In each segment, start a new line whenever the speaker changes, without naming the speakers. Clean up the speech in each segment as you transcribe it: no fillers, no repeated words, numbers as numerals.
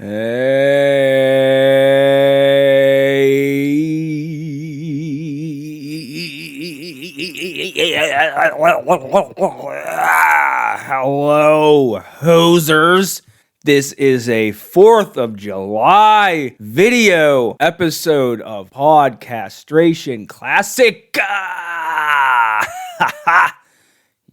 Hello, hosers. This is a 4th of July video episode of Podcastration Classic.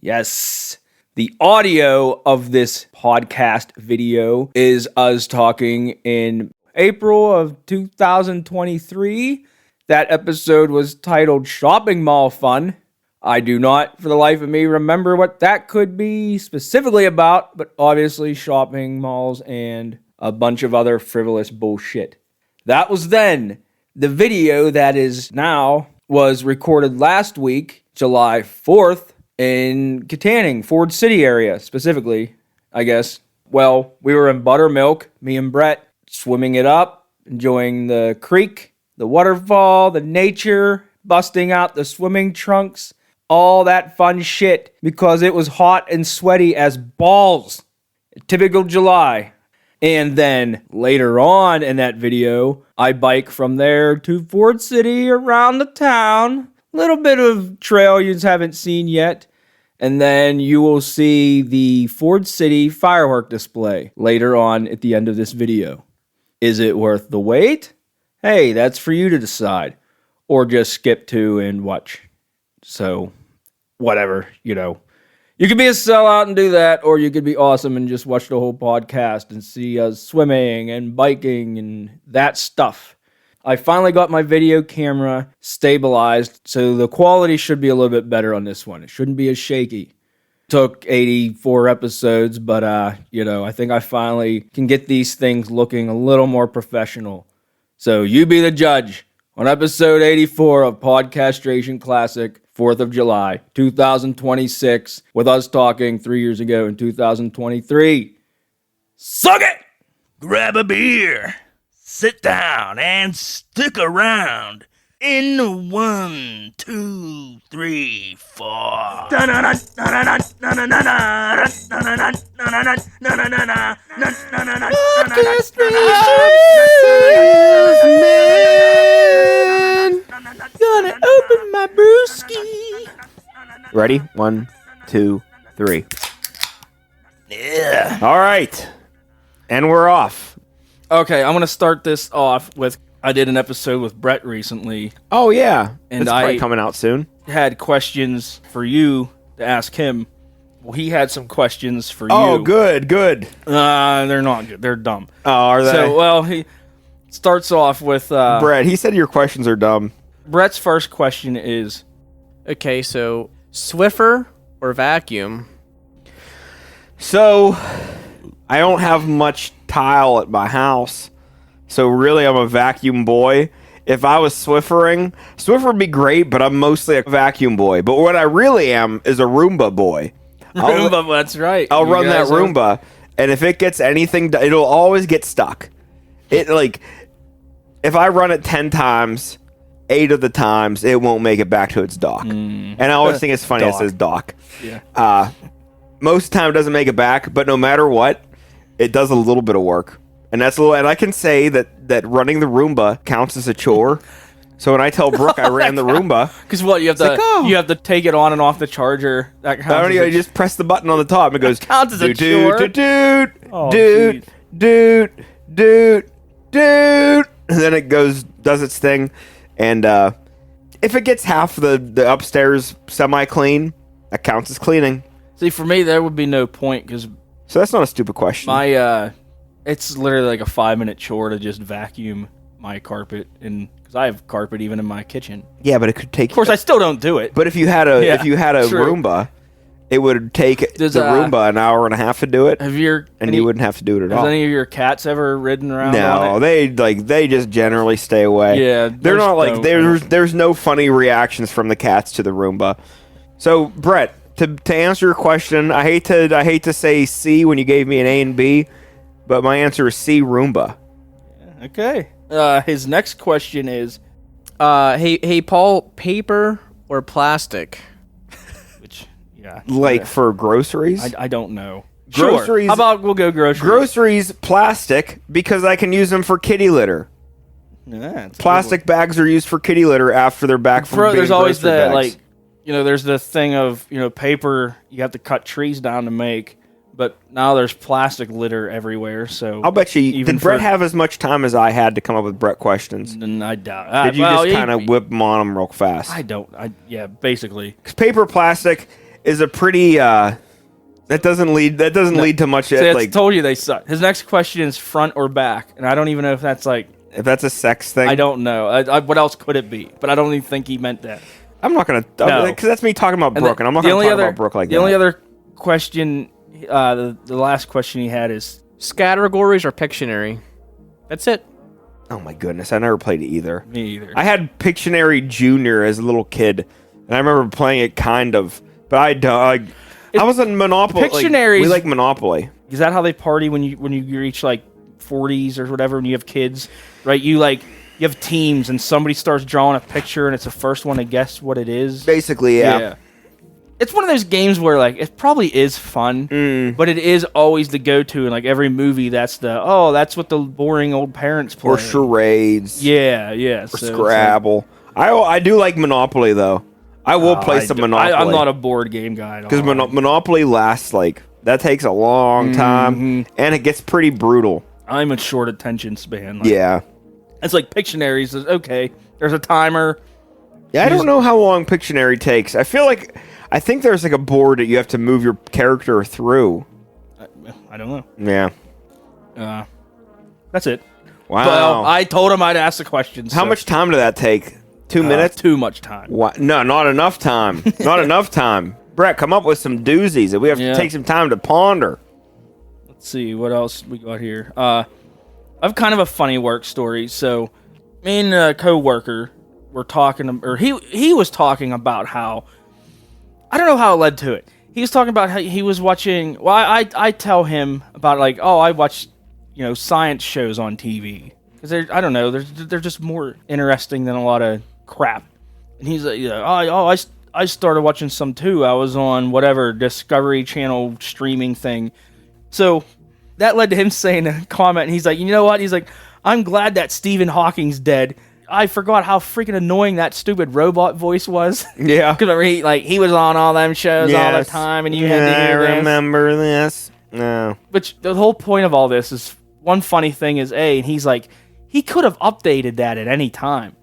Yes. The audio of this podcast video is us talking in April of 2023. That episode was titled Shopping Mall Fun. I do not, for the life of me, remember what that could be specifically about, but obviously shopping malls and a bunch of other frivolous bullshit. That was then. The video that is now was recorded last week, July 4th, in Katanning, Ford City area, specifically, I guess. Well, we were in Buttermilk, me and Brett, swimming it up, enjoying the creek, the waterfall, the nature, busting out the swimming trunks, all that fun shit, because it was hot and sweaty as balls. Typical July. And then later on in that video, I bike from there to Ford City around the town. Little bit of trail you haven't seen yet. And then you will see the Ford City firework display later on at the end of this video. Is it worth the wait? Hey, that's for you to decide. Or just skip to and watch. So, whatever, you know. You could be a sellout and do that, or you could be awesome and just watch the whole podcast and see us swimming and biking and that stuff. I finally got my video camera stabilized, so the quality should be a little bit better on this one. It shouldn't be as shaky. Took 84 episodes, but, I think I finally can get these things looking a little more professional. So you be the judge on episode 84 of Podcastration Classic, 4th of July, 2026, with us talking 3 years ago in 2023. Suck it!
Grab a beer. Sit down and stick around in 1, 2, 3, 4.
Gonna open my brewski. Ready? 1, 2, 3.
Yeah.
All right. And we're off.
Okay, I'm going to start this off with, I did an episode with Brett recently.
Oh, yeah.
And
it's probably coming out soon.
Had questions for you to ask him. Well, he had some questions for you.
Oh, good.
They're not good. They're dumb.
Oh, are they?
So, well, he starts off with...
Brett, he said your questions are dumb.
Brett's first question is...
Okay, so Swiffer or vacuum?
So, I don't have much tile at my house, so really I'm a vacuum boy. If I was Swiffer would be great, but I'm mostly a vacuum boy. But what I really am is a Roomba boy.
Roomba, that's right.
I'll run that Roomba, and if it gets anything, it'll always get stuck. If I run it 10 times, 8 of the times, it won't make it back to its dock. And I always think it's funny it says dock.
Yeah.
Most of the time it doesn't make it back, but no matter what, it does a little bit of work. And and I can say that running the Roomba counts as a chore. So when I tell Brooke I ran the Roomba,
because what you have to you have to take it on and off the charger. That counts.
I don't even just press the button on the top. It goes
counts as a chore.
Doot, and then it goes does its thing. And if it gets half the upstairs semi clean, that counts as cleaning.
See, for me, there would be no point because.
So that's not a stupid question.
It's literally like a 5-minute chore to just vacuum my carpet, and because I have carpet even in my kitchen.
Yeah, but it could take.
Of course, I still don't do it.
But if you had a Roomba, it would take the Roomba an hour and a half to do it. You wouldn't have to do it at all.
Has any of your cats ever ridden around?
No, they just generally stay away.
Yeah,
they're not like there's no funny reactions from the cats to the Roomba. So Brett, to answer your question, I hate to say C when you gave me an A and B, but my answer is C, Roomba.
Okay. His next question is,
Hey, Paul, paper or plastic?
which, yeah.
Like for groceries?
I don't know.
Groceries.
How about we'll go groceries?
Groceries, plastic, because I can use them for kitty litter.
Yeah, that's a good
Plastic bags are used for kitty litter after they're back from
one.
being
There's always
grocery
the
bags.
there's the thing of paper. You have to cut trees down to make, but now there's plastic litter everywhere. So
I'll bet you.
even
Did Brett
for-
have as much time as I had to come up with Brett questions?
And I doubt.
Did you just kind of whip them on them real fast?
I don't. Basically.
'Cause paper plastic is a pretty. That doesn't lead to much.
See, I
Like
told you they suck. His next question is front or back, and I don't even know if that's like.
if that's a sex thing,
I don't know. What else could it be? But I don't even think he meant that.
I'm not gonna.
No.
Because that's me talking about
And
Brooke, and I'm not gonna talk about Brooke like that.
The only other question, the last question he had is
Categories or Pictionary? That's it.
Oh my goodness, I never played it either.
me either.
I had Pictionary Junior as a little kid, and I remember playing it kind of, but I don't. I was in Monopoly.
Pictionary's-
we like Monopoly.
Is that how they party when you reach like 40s or whatever? When you have kids, right? You have teams, and somebody starts drawing a picture, and it's the first one to guess what it is.
Basically, yeah.
It's one of those games where like it probably is fun, but it is always the go-to in like every movie. That's what the boring old parents play.
Or charades.
Yeah.
Or
So it's like-
Scrabble. I do like Monopoly though. I will play some Monopoly.
I'm not a board game guy at all.
because Monopoly lasts that takes a long time, and it gets pretty brutal.
I'm a short attention span. Like,
Yeah.
it's like Pictionaries. Is okay. There's a timer.
Yeah, I don't know how long Pictionary takes. I think there's like a board that you have to move your character through.
I don't know.
Yeah.
That's it.
Wow.
Well, I told him I'd ask the questions.
How much time did that take? 2 minutes?
Too much time.
What? No, not enough time. Not enough time. Brett, come up with some doozies that we have
Yeah.
to take some time to ponder.
Let's see what else we got here. I have kind of a funny work story. So, me and a coworker were talking, or he was talking about how I don't know how it led to it. He was talking about how he was watching. Well, I tell him about like, oh, I watch science shows on TV because I don't know, they're just more interesting than a lot of crap. And he's like, I started watching some too. I was on whatever Discovery Channel streaming thing. So that led to him saying a comment, and he's like, you know what? He's like, I'm glad that Stephen Hawking's dead. I forgot how freaking annoying that stupid robot voice was.
Yeah.
Because remember, he was on all them shows all the time, and you had to
I
hear this.
remember this. No.
Which the whole point of all this is, one funny thing is, and he's like, he could have updated that at any time.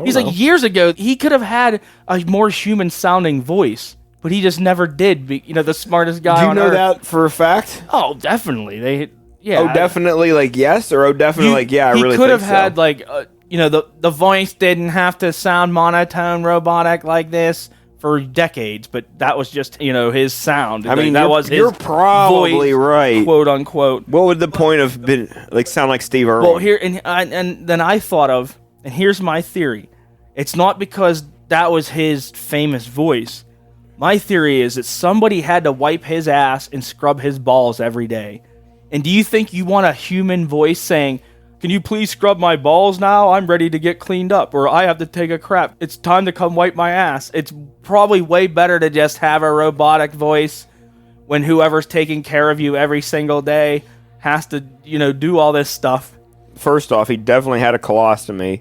He's like, years ago, he could have had a more human-sounding voice, but he just never did. The smartest guy
Do you
on
know
Earth.
that for a fact?
Oh, definitely.
Oh, definitely like yes, or definitely like yeah, I really
He could
think
have had
so.
like, the voice didn't have to sound monotone, robotic like this for decades, but that was just, his sound.
I mean,
that was his
you're probably
voice,
right.
quote unquote.
What would the point have been? Like sound like Steve Irwin?
Well, here and then I thought of, and here's my theory. It's not because that was his famous voice. My theory is that somebody had to wipe his ass and scrub his balls every day. And do you think you want a human voice saying, "Can you please scrub my balls now? I'm ready to get cleaned up," or "I have to take a crap. It's time to come wipe my ass." It's probably way better to just have a robotic voice when whoever's taking care of you every single day has to, do all this stuff.
First off, he definitely had a colostomy,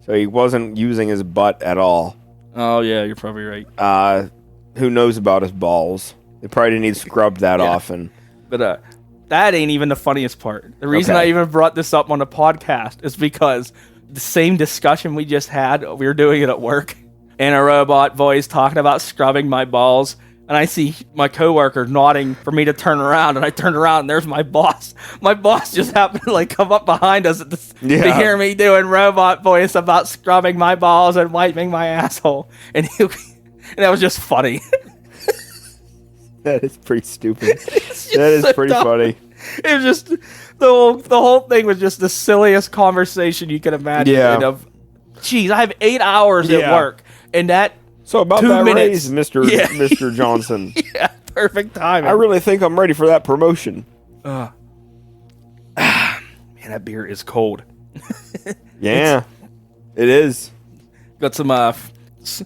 so he wasn't using his butt at all.
Oh yeah, you're probably right.
Who knows about his balls? They probably didn't need scrubbed that often.
But that ain't even the funniest part. The reason
Okay.
I even brought this up on the podcast is because the same discussion we just had, we were doing it at work, and a robot voice talking about scrubbing my balls, and I see my coworker nodding for me to turn around, and I turned around, and there's my boss. My boss just happened to come up behind us to
Yeah.
hear me doing robot voice about scrubbing my balls and wiping my asshole, and that was just funny.
That is pretty stupid.
It's
That is
so
pretty
dumb.
funny.
It was just the whole thing was just the silliest conversation you could imagine.
Yeah.
Jeez, I have 8 hours at
Yeah.
work, and that
So about
2
that
minutes.
raise, Mr.
Yeah.
Mr. Johnson.
perfect timing.
I really think I'm ready for that promotion.
Man, that beer is cold.
Yeah, it is.
Got some
Are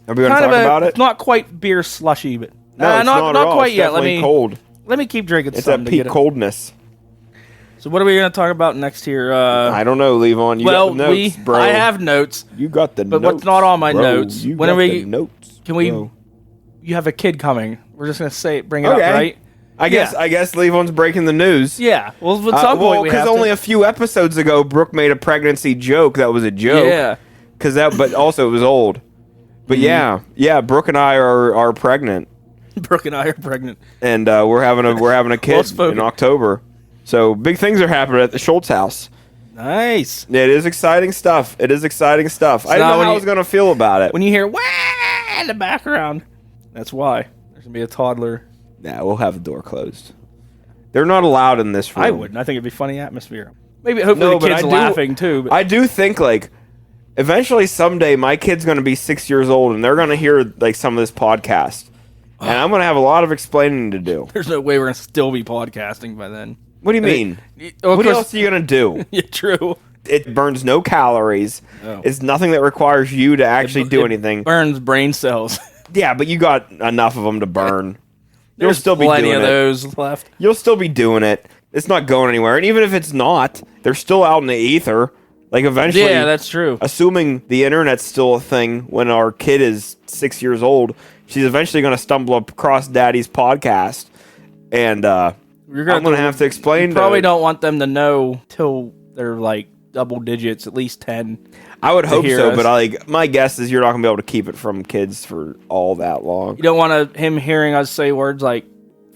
we going to talk about it?
Not quite beer slushy, but
No, it's
not
at all.
quite
It's
yet. Let
definitely
me
cold.
Let me keep drinking
It's
something
that
to
peak
get it.
coldness.
So what are we going to talk about next here?
I don't know, Levon. You got the notes, bro.
I have notes.
You got the
But
notes.
what's not on my
bro.
notes?
You
When
got
are we-
the notes.
Can we?
bro.
You have a kid coming. We're just going to bring it
Okay.
up, right?
I guess Levon's breaking the news.
Yeah. Well, at some point we have
because only
to.
a few episodes ago, Brooke made a pregnancy joke that was a joke.
Yeah.
But also it was old. But yeah, Brooke and I are pregnant,
Brooke and I are pregnant.
and we're having a kid
spoken.
in October. So big things are happening at the Schultz house.
Nice.
It is exciting stuff. I didn't
now
know
when
how I
you-
was gonna feel about it.
When you hear "wah" in the background, that's why there's gonna be a toddler.
Nah, we'll have the door closed. They're not allowed in this room.
I wouldn't. I think it'd be funny atmosphere. Maybe hopefully
No,
the
but
kid's
I do-
laughing too. But
I do think like eventually someday my kid's going to be 6 years old and they're going to hear like some of this podcast. And I'm going to have a lot of explaining to do.
there's no way we're gonna still be podcasting by then.
What do you mean?
Of
What
course-
else are you going to do?
Yeah, true.
It burns no calories.
Oh.
It's nothing that requires you to actually do
It
anything.
Burns brain cells.
Yeah, but you got enough of them to burn. You'll
There's
still be
plenty
doing
of
it.
those left.
You'll still be doing it. It's not going anywhere. And even if it's not, they're still out in the ether. Like eventually,
Yeah, that's true.
assuming the internet's still a thing when our kid is 6 years old, she's eventually going to stumble across Daddy's podcast, and I'm going to have to explain.
Probably don't want them to know till they're like double digits, at least 10.
I would hope
hear
so,
us.
but my guess is you're not going to be able to keep it from kids for all that long.
You don't want him hearing us say words like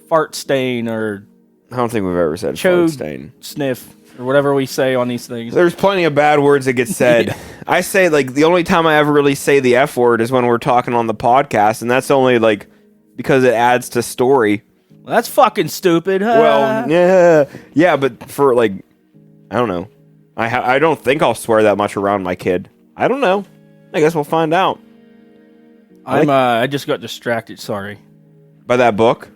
fart stain or
I don't think we've ever said
Chode.
fart stain.
sniff or whatever we say on these things.
There's plenty of bad words that get said.
Yeah.
I say, like, the only time I ever really say the F word is when we're talking on the podcast, and that's only, like, because it adds to story.
Well, that's fucking stupid.
Well, yeah, but for, like, I don't know. I don't think I'll swear that much around my kid. I don't know. I guess we'll find out.
I just got distracted. Sorry.
By that book?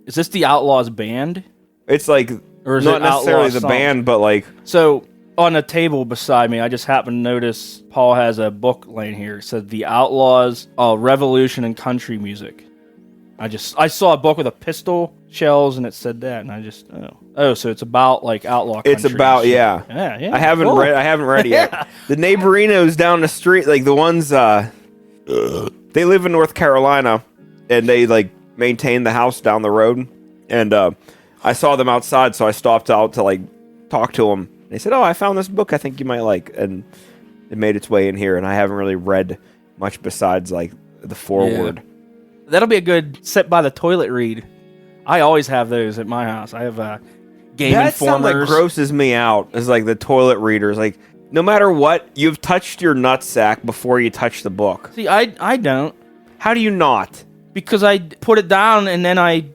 Is this the Outlaws band?
It's, like,
Or is
not
it
necessarily
Outlaw
the
songs?
band, but, like,
So on a table beside me, I just happened to notice Paul has a book laying here. It said The Outlaws, Revolution and Country Music. I saw a book with a pistol, shells, and it said that, and I just so it's about like outlaw country.
it's about,
and shit.
yeah.
Yeah.
I haven't
Cool.
read it yet. The neighborinos down the street, like the ones they live in North Carolina and they like maintain the house down the road. And I saw them outside, so I stopped out to like talk to them. They said, "Oh, I found this book I think you might like." And it made its way in here, and I haven't really read much besides like the foreword.
That'll be a good sit by the toilet read. I always have those at my house. I have Game
That sound like
Informers.
grosses me out. Is like the toilet readers. Like no matter what, you've touched your nutsack before you touch the book.
See, I don't,
How do you not?
because I put it down and then I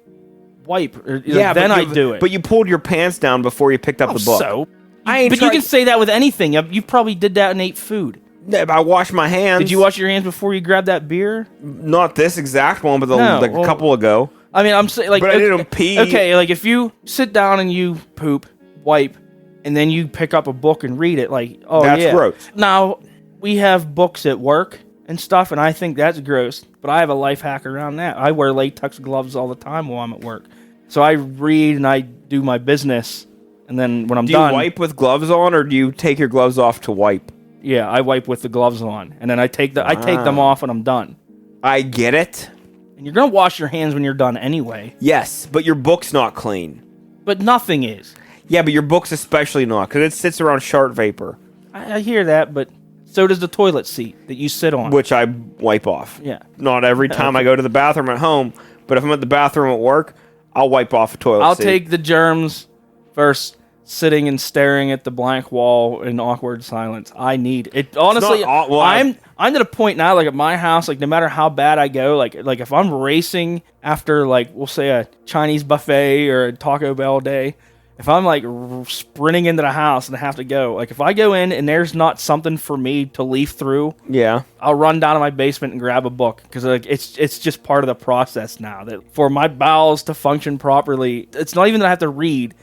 wipe. Or, then
but
I do it.
But you pulled your pants down before you picked up the book.
So,
I ain't
but you
tried-
can say that with anything. You probably did that and ate food.
Yeah, but I washed my hands.
Did you wash your hands before you grabbed that beer?
Not this exact one, but
No,
like
well-
a couple ago.
I mean, I'm saying like,
But I didn't pee.
Okay, like if you sit down and you poop, wipe, and then you pick up a book and read it, like, oh
That's
yeah.
gross.
Now we have books at work and stuff, and I think that's gross. But I have a life hack around that. I wear latex gloves all the time while I'm at work, so I read and I do my business, and then when I'm
Do you
done,
wipe with gloves on, or do you take your gloves off to wipe?
yeah, I wipe with the gloves on, and then I take them off when I'm done.
I get it.
And you're gonna wash your hands when you're done anyway.
Yes, but your book's not clean.
But nothing is.
Yeah, but your book's especially not, because it sits around shark vapor,
I hear that, but so does the toilet seat that you sit on.
which I wipe off.
Yeah.
Not every time I go to the bathroom at home, but if I'm at the bathroom at work, I'll wipe off a toilet
I'll
seat.
take the germs versus sitting and staring at the blank wall in awkward silence. I need it. Honestly,
not well,
I'm to the point now, like at my house, like no matter how bad I go, like if I'm racing after like we'll say a Chinese buffet or a Taco Bell day, if I'm like sprinting into the house and I have to go, like if I go in and there's not something for me to leaf through,
Yeah.
I'll run down to my basement and grab a book because like it's just part of the process now that for my bowels to function properly, it's not even that I have to read.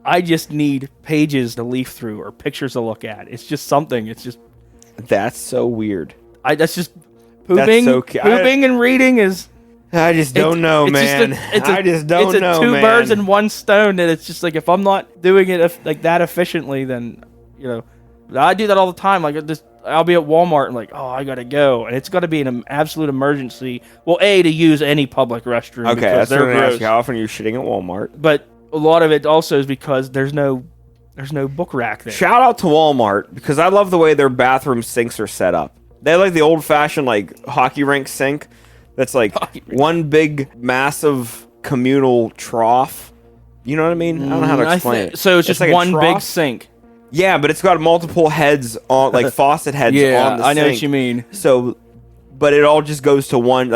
I just need pages to leaf through or pictures to look at. It's just something. It's just
That's so weird.
that's just pooping.
so ca-
Pooping and reading is
I just don't know, man. I just don't know,
It's two
man.
birds and one stone, and it's just like if I'm not doing it like that efficiently, then I do that all the time. Like I'll be at Walmart and like, oh, I gotta go, and it's got to be an absolute emergency. Well, to use any public restroom.
Okay,
because
that's
they're
what I'm gonna
gross.
ask you. How often are you shitting at Walmart?
But a lot of it also is because there's no book rack there.
Shout out to Walmart because I love the way their bathroom sinks are set up. They have like the old fashioned like hockey rink sink that's like one big massive communal trough. You know what I mean? I don't know how to explain it.
So it's just
like a
one big
trough.
sink.
Yeah, but it's got multiple heads on, like faucet heads on the sink.
I know what you mean.
So, but it all just goes to one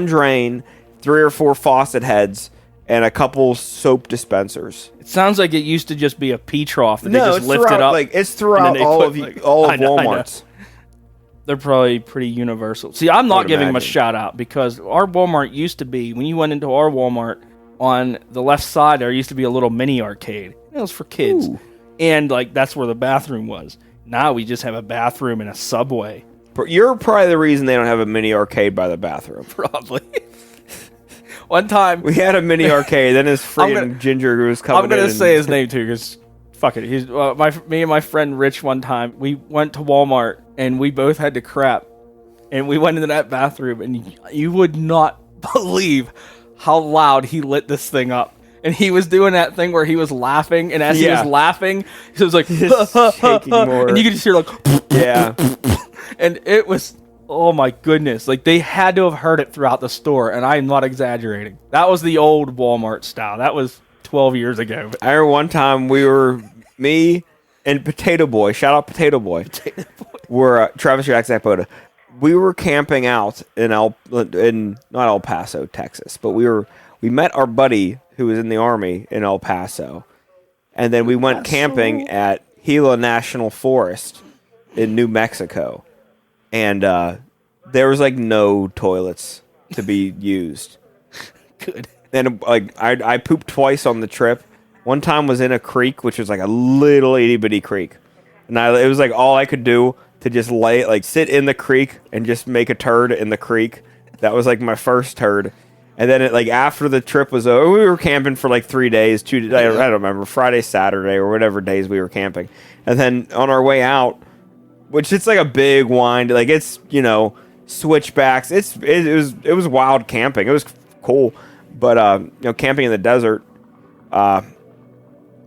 drain, 3 or 4 faucet heads, and a couple soap dispensers.
It sounds like it used to just be a pea trough that they
No,
just
it's
lifted
throughout,
up.
like it's throughout all of Walmart's.
They're probably pretty universal. See, I'm not giving them a
imagine.
shout out because our Walmart used to be, when you went into our Walmart, on the left side there used to be a little mini arcade. It was for kids.
Ooh.
And like that's where the bathroom was. Now we just have a bathroom and a Subway.
You're probably the reason they don't have a mini arcade by the bathroom.
Probably. One time
We had a mini arcade, then his freaking ginger was coming in.
I'm gonna
and-
say his name too, because fuck it. He's me and my friend Rich. One time we went to Walmart and we both had to crap, and we went into that bathroom, and you would not believe how loud he lit this thing up. And he was doing that thing where he was laughing, and as he was laughing, he was like,
shaking more.
and you could just hear like,
Yeah.
and it was. Oh my goodness. Like they had to have heard it throughout the store, and I am not exaggerating. That was the old Walmart style. That was 12 years ago.
I remember one time me and Potato Boy, shout out Potato Boy, were Travis Jackson. We were camping out in not El Paso, Texas, but we met our buddy who was in the Army in El Paso, and then we went camping at Gila National Forest in New Mexico, and there was like no toilets to be used.
Good.
And like I pooped twice on the trip. One time was in a creek, which was like a little itty bitty creek, and it was like all I could do to just sit in the creek and just make a turd in the creek. That was like my first turd. And then after the trip was over, we were camping for like 3 days, I don't remember, Friday, Saturday, or whatever days we were camping. And then on our way out, which it's like a big wind, like it's, switchbacks. It was wild camping. It was cool. But, camping in the desert,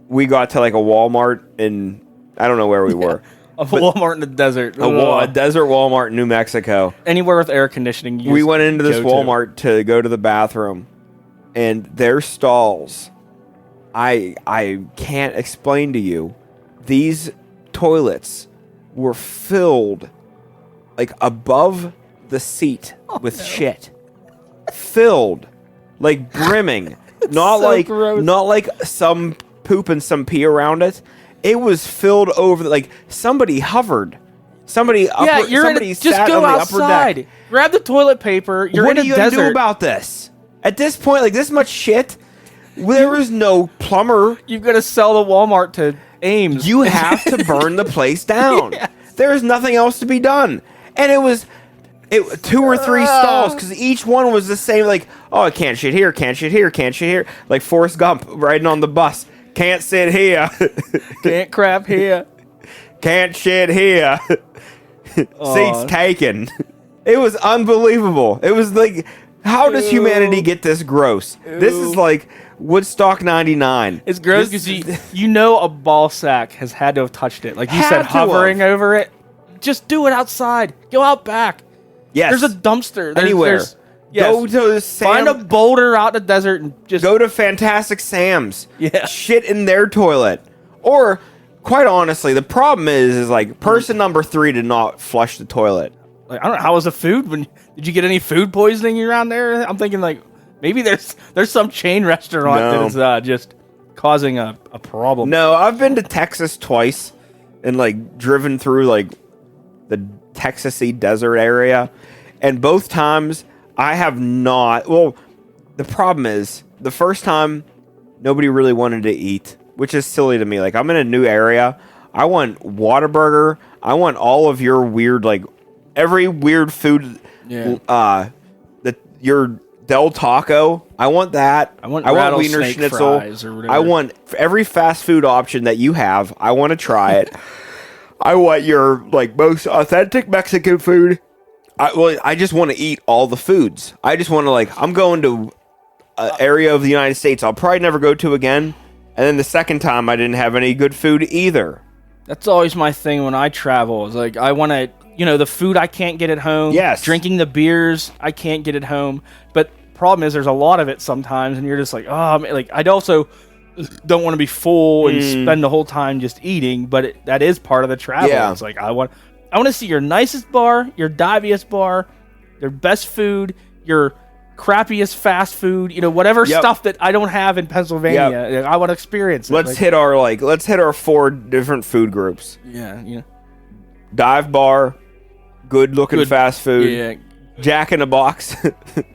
we got to like a Walmart in, I don't know where we were.
A Walmart in the desert.
A desert Walmart in New Mexico.
Anywhere with air conditioning.
We went into this Walmart to go to the bathroom, and their stalls, I can't explain to you. These toilets were filled like above the seat with shit. Filled, like brimming. Not
so
like
gross.
not like some poop and some pee around it. It was filled over, like somebody hovered. Somebody
Just
sat
go
on the
outside.
upper deck.
Grab the toilet paper. You're
What
in
are you
a
gonna
desert.
do about this? At this point, like this much shit, there is no plumber.
You've got to sell the Walmart to Ames.
You have to burn the place down.
Yes.
There is nothing else to be done. And it was 2 or 3 stalls because each one was the same. Like, oh, I can't shit here, can't shit here, can't shit here. Like Forrest Gump riding on the bus. Can't sit here.
Can't crap here.
Can't shit here. Seats taken. It was unbelievable. It was like, how does humanity get this gross? This is like Woodstock 99.
It's gross because a ball sack has had to have touched it. Like you said,
Had to have.
hovering over it. Just do it outside. Go out back.
Yes.
There's a dumpster.
Anywhere.
Yes.
Go to
Find a boulder out in the desert and just
Go to Fantastic Sam's.
Yeah.
Shit in their toilet. Or, quite honestly, the problem is like person number 3 did not flush the toilet.
Like, I don't know. How was the food? Did you get any food poisoning around there? I'm thinking like maybe there's some chain restaurant that is just causing a problem.
No, I've been to Texas twice and like driven through like the Texas-y desert area, and both times I have not. Well, the problem is the first time nobody really wanted to eat, which is silly to me. Like I'm in a new area. I want Whataburger. I want all of your weird, like every weird food that you're Del Taco. I want that.
I want
Wiener
rattlesnake
Schnitzel.
fries or whatever.
I want every fast food option that you have. I want to try it. I want your like most authentic Mexican food. I just want to eat all the foods. I just want to like. I'm going to an area of the United States I'll probably never go to again. And then the second time, I didn't have any good food either.
That's always my thing when I travel. Is like I want to, the food I can't get at home.
Yes.
Drinking the beers I can't get at home. But problem is, there's a lot of it sometimes, and you're just like, oh, man. Like I also don't want to be full and spend the whole time just eating. But that is part of the travel.
Yeah.
It's like I want to see your nicest bar, your diviest bar, your best food, your crappiest fast food, whatever stuff that I don't have in Pennsylvania.
Yep.
I want to experience it.
Let's hit our 4 different food groups.
Yeah.
Dive bar, good looking fast food.
Yeah.
Jack in a Box.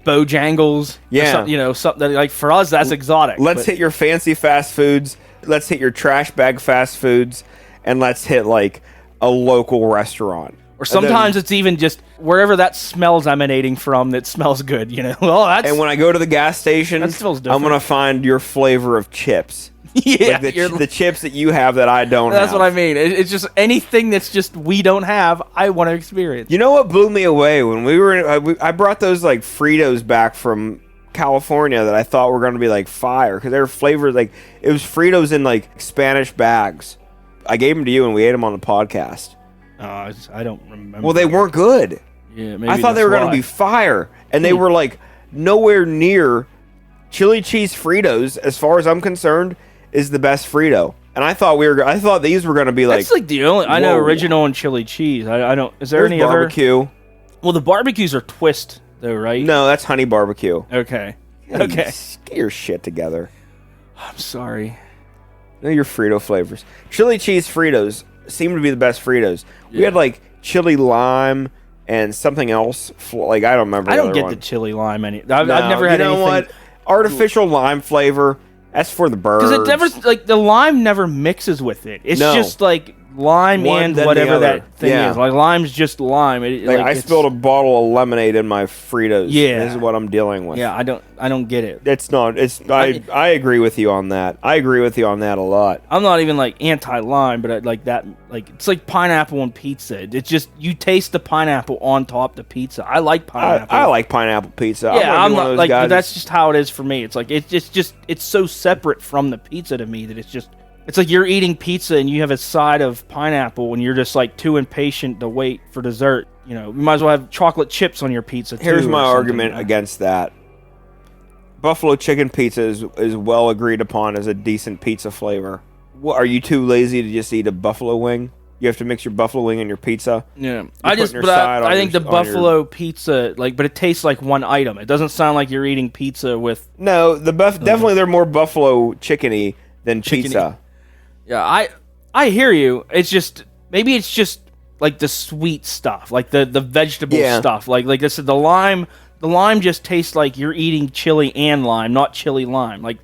Bojangles.
Yeah.
Something that, like, for us, that's exotic.
Let's hit your fancy fast foods. Let's hit your trash bag fast foods. And let's hit, like, a local restaurant.
Or sometimes it's even just wherever that smell's emanating from that smells good, Oh, that's...
And when I go to the gas station,
That smells
I'm
different.
going to find your flavor of chips.
yeah,
Like the chips that you have that I don't
that's
have.
what I mean. It's just anything that's just we don't have, I want to experience.
You know what blew me away? When we were I brought those, like, Fritos back from California that I thought were going to be, like, fire. Because they were flavored, like, it was Fritos in, like, Spanish bags. I gave them to you and we ate them on the podcast.
I don't remember.
Well, they weren't good.
Yeah, maybe
I thought they were going to be fire. And they were, like, nowhere near chili cheese Fritos, as far as I'm concerned, is the best Frito. And I thought these were going to be like...
That's like the only... I know
whoa.
original and chili cheese. I don't... Is there
There's
any
barbecue.
other... Well, the barbecues are twist, though, right?
No, that's honey barbecue.
Okay.
Hey,
Okay.
Get your shit together.
I'm sorry.
Know your Frito flavors. Chili cheese Fritos seem to be the best Fritos. We had, like, chili lime and something else. Like, I don't remember.
I don't
other
get
one.
the chili lime. I've never had
you know
anything...
what? Artificial lime flavor. That's for the birds.
Because it never, like, the lime never mixes with it. It's
No.
just like lime
One,
and
then the
whatever
other.
that thing
Yeah.
is. Like lime's just lime.
Like, I spilled a bottle of lemonade in my Fritos.
Yeah.
This is what I'm dealing with.
Yeah, I don't get it.
It's not. I agree with you on that. I agree with you on that a lot.
I'm not even like anti-lime, but I like that. Like it's like pineapple on pizza. It's just you taste the pineapple on top the pizza. I like pineapple.
I like pineapple pizza.
Yeah, I'm not like
guys.
that's just how it is for me. It's like it's so separate from the pizza to me that it's like you're eating pizza and you have a side of pineapple and you're just like too impatient to wait for dessert. You might as well have chocolate chips on your pizza too.
Here's
or
my
something.
argument against that. Buffalo chicken pizza is well agreed upon as a decent pizza flavor. What, are you too lazy to just eat a buffalo wing? You have to mix your buffalo wing in your pizza.
Yeah,
I
think the buffalo pizza, like, but it tastes like one item. It doesn't sound like you're eating pizza with.
No, definitely they're more buffalo chickeny than pizza.
Yeah, I hear you. It's just maybe it's just like the sweet stuff, like the vegetable stuff. Like I said, the lime just tastes like you're eating chili and lime, not chili lime. Like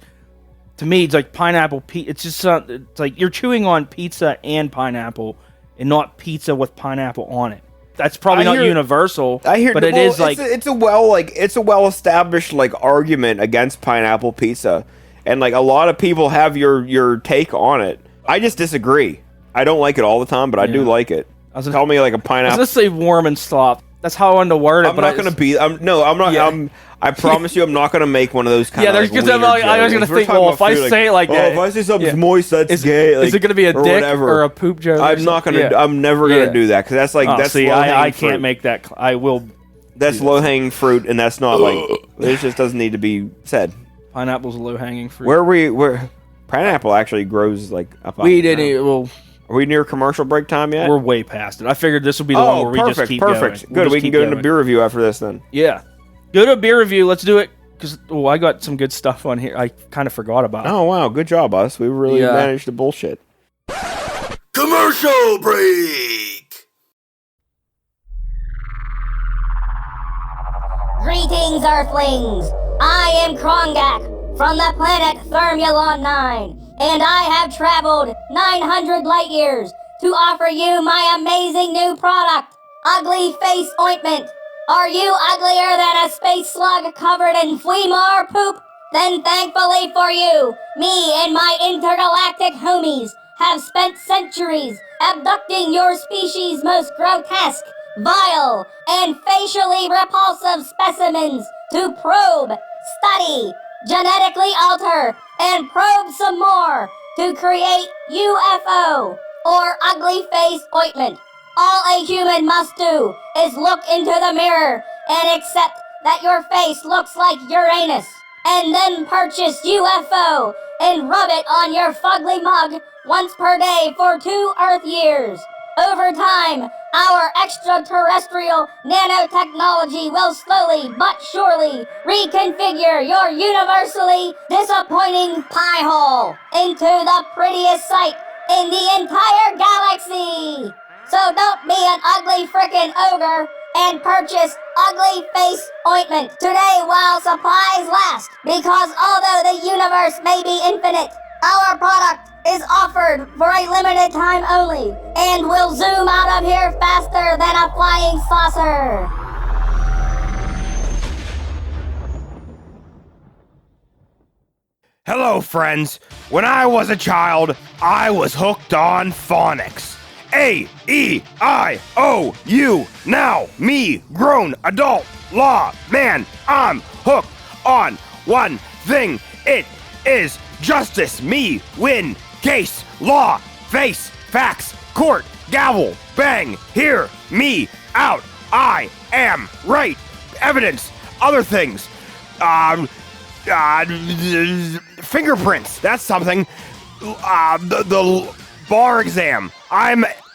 to me, it's like pineapple. It's just it's like you're chewing on pizza and pineapple, and not pizza with pineapple on it. That's probably not universal.
I hear,
but it is like
it's a well established like argument against pineapple pizza, and like a lot of people have your take on it. I just disagree. I don't like it all the time, but I do like it. Tell me like a pineapple.
I was gonna say warm and soft. That's how I wanted to word it.
I'm not gonna be. I'm not.
Yeah.
I promise you, I'm not gonna make one of those kind of.
Yeah, because I was gonna think, well, if I say it like that,
if I say something's moist, that's gay.
Is it gonna be a dick
whatever.
or a poop joke?
I'm not gonna. Yeah. I'm never gonna do that because that's like that's.
See, I
fruit.
can't make that. I will.
That's low hanging fruit, and that's not like. This just doesn't need to be said.
Pineapple's low hanging fruit.
Where pineapple actually grows like up.
We didn't. Well,
are we near commercial break time yet?
We're way past it. I figured this would be the one where we just keep going.
Good. We can go into beer review after this then.
Yeah. Go to a beer review. Let's do it. Because I got some good stuff on here. I kind of forgot about.
Oh wow, good job, us. We really managed to bullshit.
Commercial break.
Greetings, Earthlings. I am Krongak from the planet Thermulon 9. And I have traveled 900 light years to offer you my amazing new product, Ugly Face Ointment. Are you uglier than a space slug covered in Fleamar poop? Then thankfully for you, me and my intergalactic homies have spent centuries abducting your species' most grotesque, vile, and facially repulsive specimens to probe, study, genetically alter, and probe some more to create UFO, or ugly face ointment. All a human must do is look into the mirror and accept that your face looks like Uranus, and then purchase UFO and rub it on your fugly mug once per day for 2 Earth years. Over time, our extraterrestrial nanotechnology will slowly but surely reconfigure your universally disappointing pie hole into the prettiest sight in the entire galaxy. So don't be an ugly frickin' ogre and purchase ugly face ointment today while supplies last. Because although the universe may be infinite, our product is offered for a limited time only and will zoom out of here faster than a flying saucer.
Hello, friends. When I was a child, I was hooked on phonics. A-E-I-O-U. Now, me, grown, adult, law, man, I'm hooked on one thing. It is justice. Me, win, case, law, face, facts, court, gavel, bang, hear me out. I am right. Evidence, other things. Fingerprints, that's something. The bar exam. I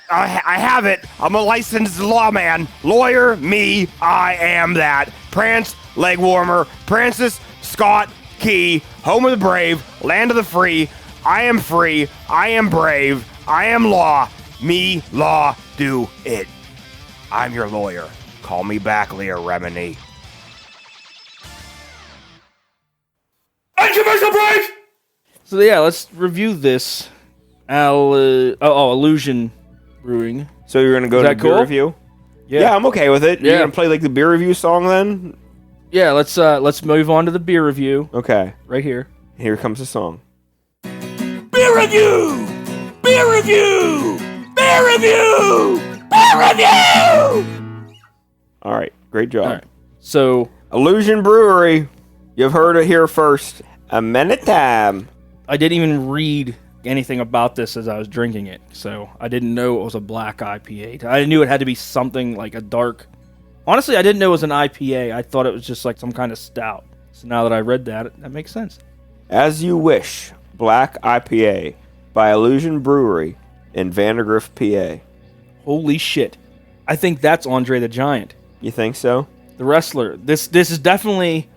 have it. I'm a licensed lawman. Lawyer, me, I am that. Prance, leg warmer, Francis, Scott, Key, home of the brave, land of the free. I am free. I am brave. I am law. Me, law, do it. I'm your lawyer. Call me back, Leah Remini. Commercial break!
So yeah, let's review this. Illusion Brewing.
So you're gonna go
Is
to
that
the beer
cool?
review?
Yeah.
Yeah, I'm okay with it.
Yeah.
You're gonna play like the beer review song then?
Yeah, let's move on to the beer review
Okay.
right here.
Here comes the song.
Beer review! Beer review! Beer review! Beer review!
All right, great job.
All right. So
Illusion Brewery. You've heard it here first. A minute time.
I didn't even read anything about this as I was drinking it, so I didn't know it was a black IPA. I knew it had to be something like a dark. Honestly, I didn't know it was an IPA. I thought it was just like some kind of stout. So now that I read that, that makes sense.
As You Wish, Black IPA by Illusion Brewery in Vandergrift, PA.
Holy shit! I think that's Andre the Giant,
You think so?
the wrestler. This is definitely.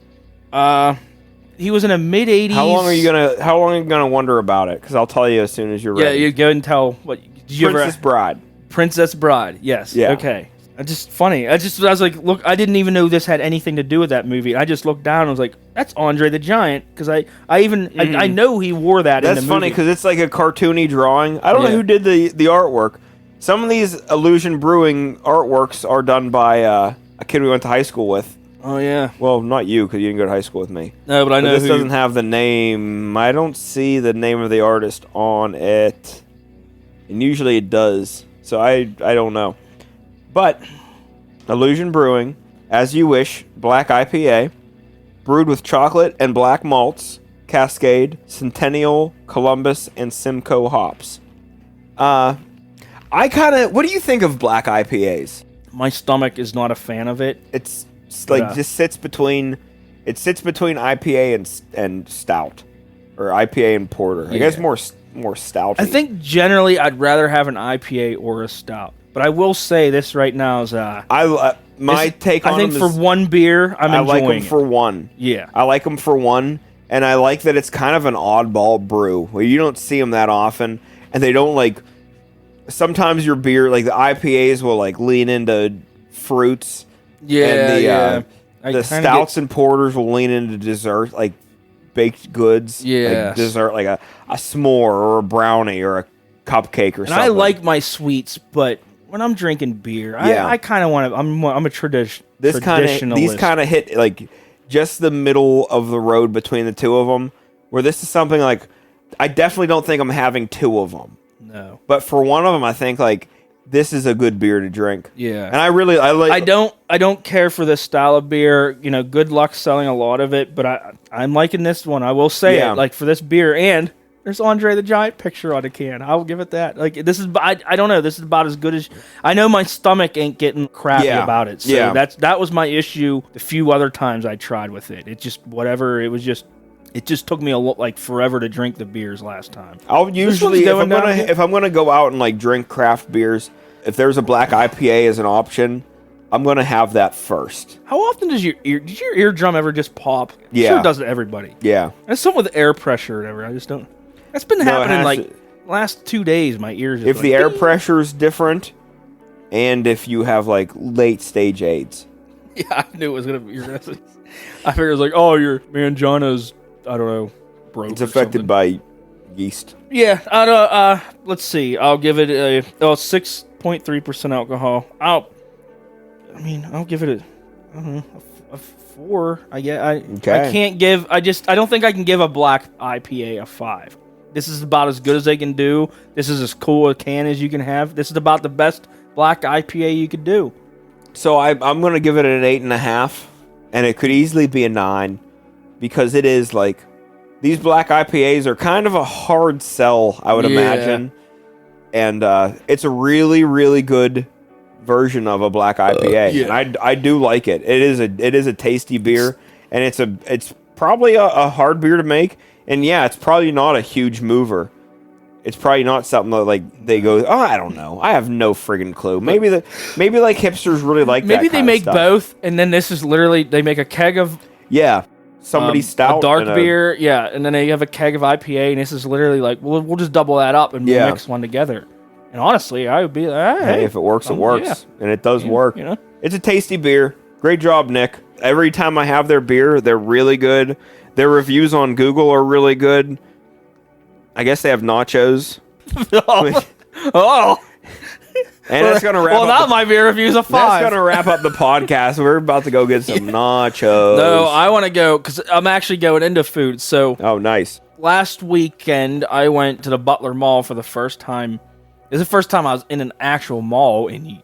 He was in a mid '80s.
How long are you gonna wonder about it? Because I'll tell you as soon as you're
Yeah,
ready.
you go and tell what. Did you
Princess Bride.
Princess Bride. Yes.
Yeah.
Okay. Just funny. I was like, look, I didn't even know this had anything to do with that movie. I just looked down and was like, that's Andre the Giant, because I know he wore that.
That's
in the
funny
movie.
because it's like a cartoony drawing. I don't know
Yeah.
who did the artwork. Some of these Illusion Brewing artworks are done by a kid we went to high school with.
Oh yeah.
Well, not you because you didn't go to high school with me.
No, but I know
This
who.
doesn't have the name. I don't see the name of the artist on it. And usually it does. So I don't know. But Illusion Brewing, As You Wish, Black IPA, brewed with chocolate and black malts, Cascade, Centennial, Columbus, and Simcoe hops. What do you think of black IPAs?
My stomach is not a fan of it.
It's like
Yeah.
just sits between IPA and stout, or IPA and porter. I guess
Yeah.
more stout.
I think generally I'd rather have an IPA or a stout. But I will say this right now is
my take on
I think
them
for
is
one beer I'm
I
enjoying
like them
it.
for one.
Yeah.
I like them for one, and I like that it's kind of an oddball brew where you don't see them that often, and they don't like. Sometimes your beer, like the IPAs, will like lean into fruits.
Yeah,
and
yeah. I
the
kinda
stouts and porters will lean into dessert, like baked goods.
Yes.
Like dessert, like a s'more or a brownie or a cupcake or
And
something.
I like my sweets, but when I'm drinking beer,
Yeah.
I kind of want to. I'm a traditionalist.
These kind of hit like just the middle of the road between the two of them. Where this is something like, I definitely don't think I'm having two of them.
No.
But for one of them, I think like this is a good beer to drink.
Yeah.
And I like.
I don't care for this style of beer. You know, good luck selling a lot of it, but I'm liking this one. I will say it. Like for this beer, and there's Andre the Giant picture on the can. I'll give it that. Like this is, I don't know. This is about as good as I know. My stomach ain't getting crappy about it. So that was my issue. The few other times I tried with it, it just whatever. It just took me like forever to drink the beers last time.
I'll usually if I'm gonna go out and like drink craft beers, if there's a black IPA as an option, I'm gonna have that first.
How often does your eardrum ever just pop?
Yeah,
sure it does to everybody.
Yeah,
and something with air pressure or whatever. I just don't. That's been happening like last 2 days. My ears.
If the air pressure is different, and if you have like late stage AIDS.
Yeah, I knew it was gonna be. I figured it was like, oh, your mangina's, I don't know, broke.
It's affected by yeast.
Yeah, let's see. I'll give it a 6.3% alcohol. I'll give it a 4. I can't give. I don't think I can give a black IPA a 5. This is about as good as they can do. This is as cool a can as you can have. This is about the best black IPA you could do.
So I'm gonna give it an 8.5, and it could easily be a 9. Because it is like, these black IPAs are kind of a hard sell, I would imagine. And it's a really, really good version of a black IPA. And I do like it. It is a tasty beer, and it's probably a hard beer to make. And yeah, it's probably not a huge mover. It's probably not something that like they go, oh, I don't know. I have no friggin' clue. Maybe like hipsters really like that.
Maybe they make
stuff.
Both, and then this is literally they make a keg of
somebody's stout,
a dark beer, and then they have a keg of IPA, and this is literally like we'll just double that up and we'll mix one together. And honestly, I would be like, hey,
if it works, it works, and it does work.
You know?
It's a tasty beer. Great job, Nick. Every time I have their beer, they're really good. Their reviews on Google are really good. I guess they have nachos.
Oh.
And that's gonna wrap.
Well, that might be a review's a 5.
That's gonna wrap up the podcast. We're about to go get some nachos.
No, I want to go because I'm actually going into food. So,
nice.
Last weekend, I went to the Butler Mall for the first time. This is the first time I was in an actual mall in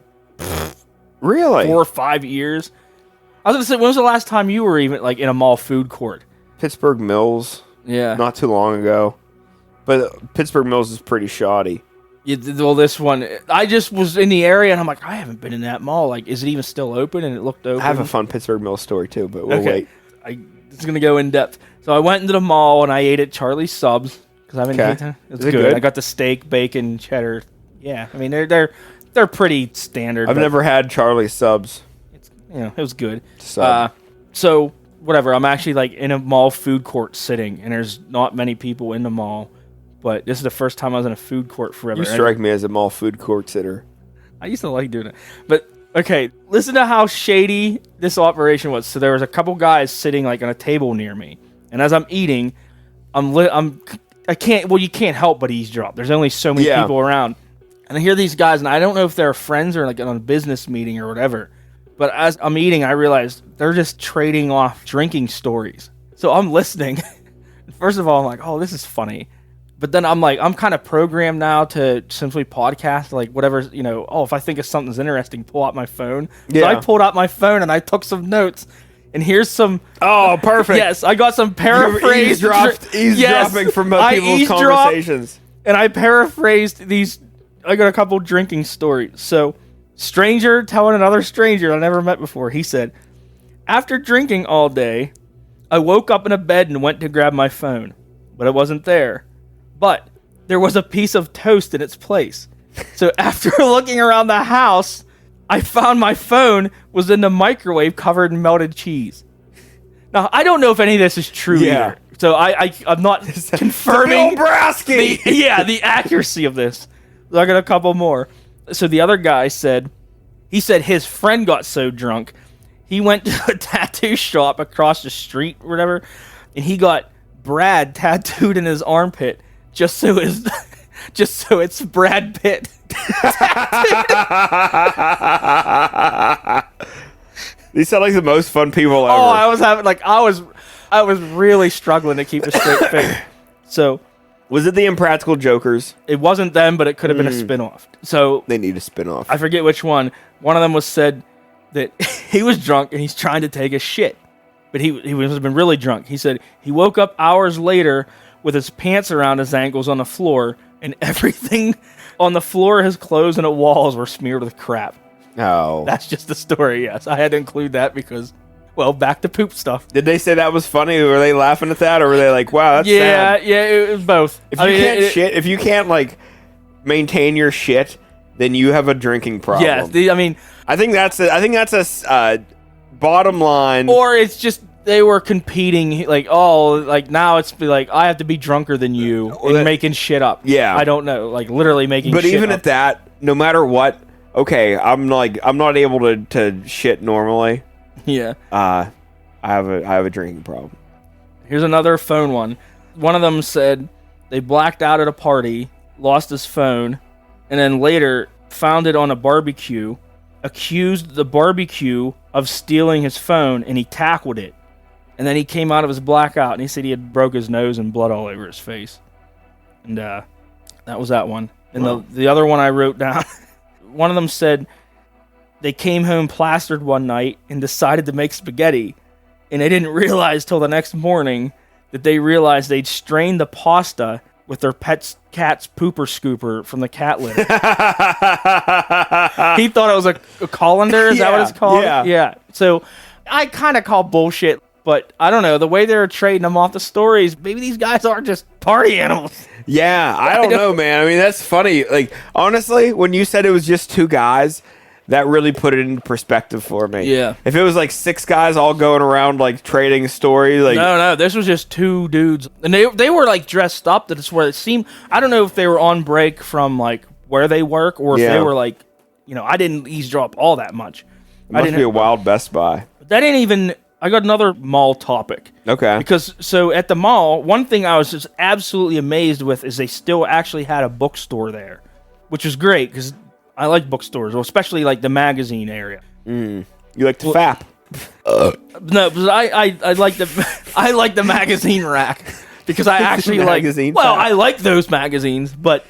really
4 or 5 years. I was gonna say, when was the last time you were even like in a mall food court?
Pittsburgh Mills.
Yeah,
not too long ago. But Pittsburgh Mills is pretty shoddy.
Yeah, well, this one, I just was in the area, and I'm like, I haven't been in that mall. Like, is it even still open? And it looked open.
I have a fun Pittsburgh Mills story, too, but we'll wait.
It's going to go in depth. So I went into the mall, and I ate at Charlie's Subs, because I haven't eaten it. It's good. I got the steak, bacon, cheddar. Yeah, I mean, they're pretty standard.
I've never had Charlie's Subs.
It was good. So, whatever, I'm actually, like, in a mall food court sitting, and there's not many people in the mall. But this is the first time I was in a food court forever.
You strike me as a mall food court sitter.
I used to like doing it. But, okay, listen to how shady this operation was. So there was a couple guys sitting, like, on a table near me. And as I'm eating, you can't help but eavesdrop. There's only so many people around. And I hear these guys, and I don't know if they're friends or, like, on a business meeting or whatever. But as I'm eating, I realized they're just trading off drinking stories. So I'm listening. First of all, I'm like, oh, this is funny. But then I'm like, I'm kind of programmed now to simply podcast, like whatever, if I think of something's interesting, pull out my phone. Yeah. So I pulled out my phone and I took some notes. And here's some...
Oh, perfect.
Yes, I got some paraphrased...
Eavesdropping from people's conversations.
And I paraphrased these... I got a couple drinking stories. So, stranger telling another stranger I never met before. He said, after drinking all day, I woke up in a bed and went to grab my phone. But it wasn't there. But there was a piece of toast in its place. So after looking around the house, I found my phone was in the microwave covered in melted cheese. Now, I don't know if any of this is true either. So I'm not confirming the accuracy of this. So I got a couple more. So the other guy said his friend got so drunk, he went to a tattoo shop across the street or whatever, and he got Brad tattooed in his armpit. Just so
just so it's Brad Pitt.
These sound like the most fun people ever.
Oh, I was really struggling to keep a straight face. So
Was it the Impractical Jokers?
it wasn't them, but it could have been a spin-off. So
They need a spin-off.
I forget which one. One of them was said that he was drunk and he's trying to take a shit, but he was been really drunk. He said he woke up hours later with his pants around his ankles on the floor, and everything on the floor, his clothes, and the walls were smeared with crap.
Oh.
That's just the story. Yes, I had to include that because, well, back to poop stuff.
Did they say that was funny? Were they laughing at that, or were they like, "Wow, that's sad"?
Yeah, it was both.
If you can't shit, if you can't like maintain your shit, then you have a drinking problem.
yes,
I think that's a bottom line.
or it's just they were competing. Like, now it's like I have to be drunker than you and making shit up.
Yeah.
I don't know, like literally making.
But
shit
even
up.
at that, no matter what, okay, I'm not able to shit normally.
Yeah.
I have a drinking problem.
Here's another phone one. One of them said they blacked out at a party, lost his phone, and then later found it on a barbecue, accused the barbecue of stealing his phone, and he tackled it. And then he came out of his blackout, and he said he had broke his nose and blood all over his face. And that was that one. And
Wow.
the other one I wrote down, one of them said they came home plastered one night and decided to make spaghetti. And they didn't realize till the next morning that they realized they'd strained the pasta with their cat's pooper scooper from the cat litter. He thought it was a colander. Is that what it's called?
Yeah.
So I kind of call bullshit, but I don't know. The way they're trading them off the stories, maybe these guys aren't just party animals.
Yeah, I don't know, man. I mean, that's funny. Like, honestly, when you said it was just two guys, that really put it into perspective for me.
Yeah.
If it was like six guys all going around like trading stories, like
No, this was just two dudes, and they were like dressed up. That's where it seemed. I don't know if they were on break from like where they work, or if
Yeah.
they were like, I didn't eavesdrop all that much.
it must be a wild Best Buy.
That ain't even. I got another mall topic.
Okay.
Because so at the mall, one thing I was just absolutely amazed with is they still actually had a bookstore there, which was great because I like bookstores, especially like the magazine area.
You like to fap.
No, because I like the magazine rack because I actually
Magazine
Well,
fap.
I like those magazines, but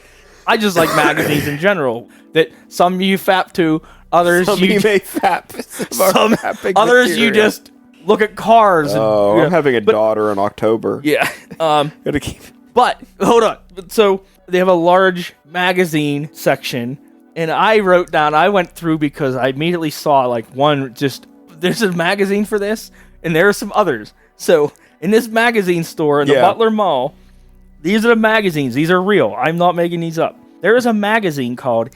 I just like magazines in general. That some you fap to, others
Some
you
may fap.
some others you just look at cars.
Oh,
and,
I'm having a daughter in October.
yeah.
Gotta keep.
But hold on. So they have a large magazine section, and I wrote down. I went through because I immediately saw like one. Just there's a magazine for this, and there are some others. So in this magazine store in the
Yeah.
Butler Mall, these are the magazines. These are real. I'm not making these up. There is a magazine called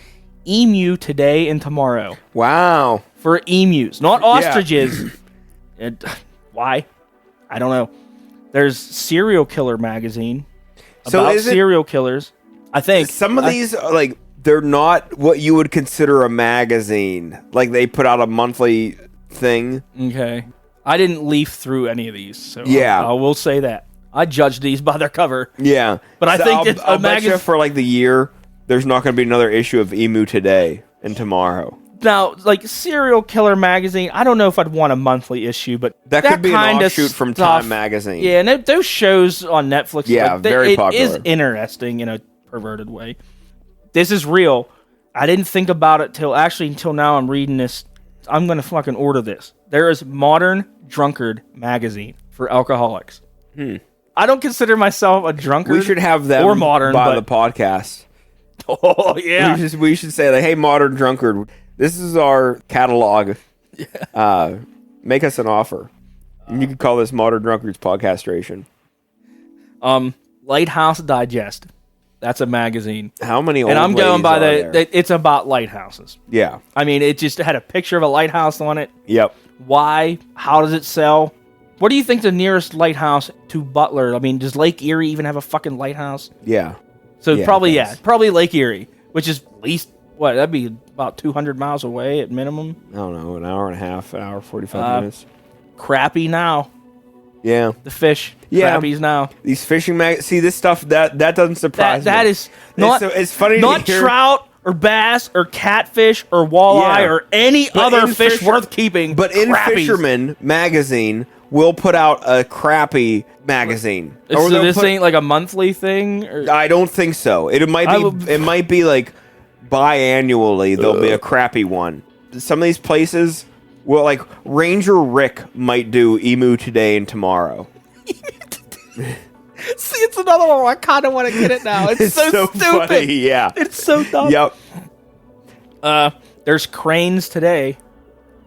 Emu Today and Tomorrow
Wow.
for emus, not ostriches. And why? I don't know. There's Serial Killer magazine
So
about
is it-
serial killers. I think
Some of these are like they're not what you would consider a magazine. Like they put out a monthly thing.
Okay. I didn't leaf through any of these, so
Yeah.
I will say that. I judge these by their cover.
Yeah,
But I think
I'll,
it's a
I'll bet you
magazine.
for like the year, there's not going to be another issue of Emu Today and tomorrow.
Now, like Serial Killer magazine, I don't know if I'd want a monthly issue, but
That could be an
kind of
offshoot from
stuff-
Time magazine.
Yeah, and those shows on Netflix,
Yeah,
like,
very
it
popular.
is interesting in a perverted way. This is real. I didn't think about it until now. I'm reading this. I'm gonna fucking order this. There is Modern Drunkard magazine for alcoholics. I don't consider myself a drunkard.
We should have them
or modern
by
but,
the podcast.
Oh yeah,
We should say like, hey, Modern Drunkard, this is our catalog. Make us an offer. And you could call this Modern Drunkards Podcastration.
Lighthouse Digest. That's a magazine,
How many old
and I'm going
ladies
by
are there?
it's about lighthouses.
Yeah.
I mean, it just had a picture of a lighthouse on it.
Yep.
Why? How does it sell? What do you think the nearest lighthouse to Butler? I mean, does Lake Erie even have a fucking lighthouse?
Yeah.
So
Yeah,
probably
it does.
probably Lake Erie, which is at least that'd be about 200 miles away at minimum.
I don't know, an hour and a half, an hour, 45 minutes.
Crappy now.
Yeah.
The fish.
Yeah.
Crappies now.
These fishing see this stuff that doesn't surprise me.
That is not.
It's funny
not
to hear.
trout or bass or catfish or walleye
Yeah.
or any
But
other
in
fish worth keeping.
But in
crappies.
Fisherman magazine, we'll put out a crappie magazine.
So
they'll
this
put-
ain't like a monthly thing. Or?
I don't think so. It might be like biannually. There'll be a crappie one. Some of these places, well, like Ranger Rick might do Emu today and tomorrow.
See, it's another one where I kind of want to get it now. It's, so stupid.
Funny, yeah.
It's so dumb.
Yep.
There's cranes today,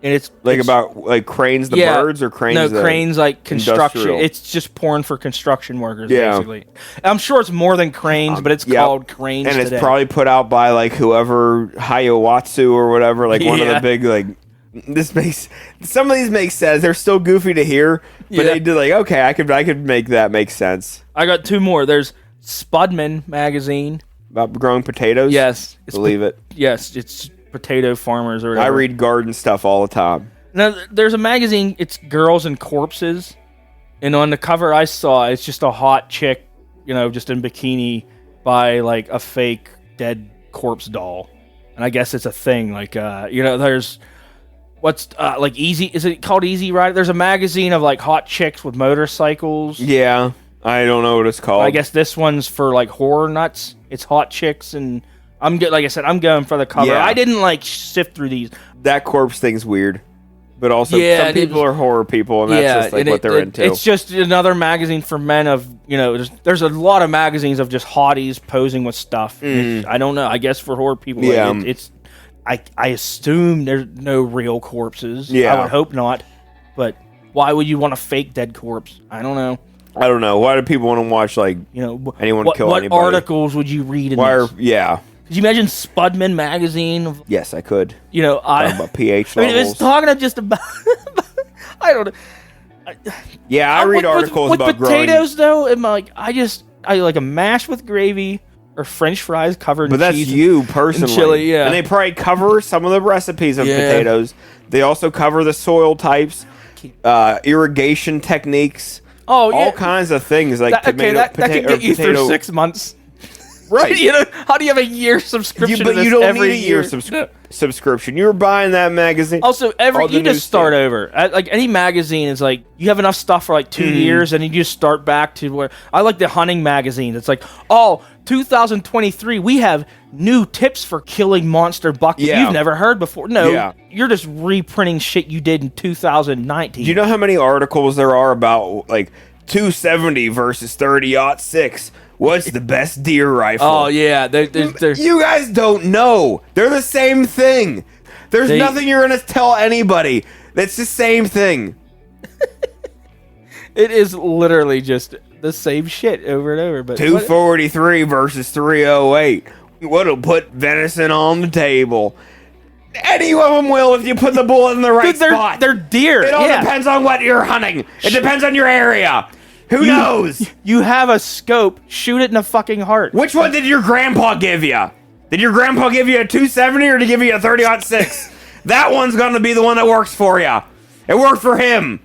and it's
About cranes, the birds, or cranes.
No, cranes like construction.
industrial?
It's just porn for construction workers,
Yeah.
basically. I'm sure it's more than cranes, but it's
Yep.
called cranes
and it's
today.
probably put out by like whoever Hayawatsu or whatever, like one of
Yeah.
the big like. This makes some of these make sense. They're still goofy to hear, but
Yeah.
they did like okay, I could make that make sense
I got two more. There's Spudman magazine.
about growing potatoes.
Yes, it's
believe it.
Yes, it's potato farmers or
I
whatever.
read garden stuff all the time.
Now, there's a magazine, it's Girls and Corpses, and on the cover I saw, it's just a hot chick, just in bikini by, like, a fake dead corpse doll. And I guess it's a thing, like, there's, like, is it called Easy Rider? There's a magazine of, like, hot chicks with motorcycles.
Yeah, I don't know what it's called.
I guess this one's for, like, horror nuts. It's hot chicks, and like I said, I'm going for the cover.
Yeah.
I didn't, like, sift through these.
that corpse thing's weird, but also
Yeah,
some people are horror people, and that's just like
and
what they're into.
It's just another magazine for men of, there's a lot of magazines of just hotties posing with stuff. I don't know. I guess for horror people, like,
Yeah.
I assume there's no real corpses.
Yeah.
I would hope not. But why would you want a fake dead corpse? I don't know.
I don't know. Why do people want to watch like anyone
what,
kill
what
anybody?
articles would you read in
Why
this?
yeah.
Could you imagine Spudman magazine?
Yes, I could.
Talk
About pH
I mean,
levels.
it's talking just about. I don't know.
Yeah, I read articles
with
about
potatoes though. I'm like, I like a mash with gravy or French fries covered
growing. But
in
that's
cheese
you personally.
chili, yeah.
And they probably cover some of the recipes of
Yeah.
potatoes. They also cover the soil types, irrigation techniques,
Oh, yeah.
all kinds of things like
That can get you through
potato.
6 months.
Right.
How do you have a year subscription?
But
to this
you don't
every
need a year subscription. You were buying that magazine.
Also,
all the
you just start
newsstand.
over. Like any magazine is like you have enough stuff for like 2
Mm-hmm.
years, and you just start back to where I like the hunting magazine. It's like, 2023, we have new tips for killing monster buck that
Yeah.
you've never heard before. No,
Yeah.
you're just reprinting shit you did in 2019.
Do you know how many articles there are about like 270 versus 30-06? What's the best deer rifle?
Oh yeah, they're
You guys don't know. They're the same thing. There's nothing you're gonna tell anybody. That's the same thing.
it is literally just the same shit over and over. But
243 versus 308. What'll put venison on the table? Any of them will if you put the bullet in the right
Dude,
spot.
they're deer.
It all
yeah.
depends on what you're hunting. It depends on your area. Who knows?
You have a scope. Shoot it in the fucking heart.
Which one did your grandpa give you? Did your grandpa give you a 270 or did he give you a 30-06? That one's going to be the one that works for you. It worked for him.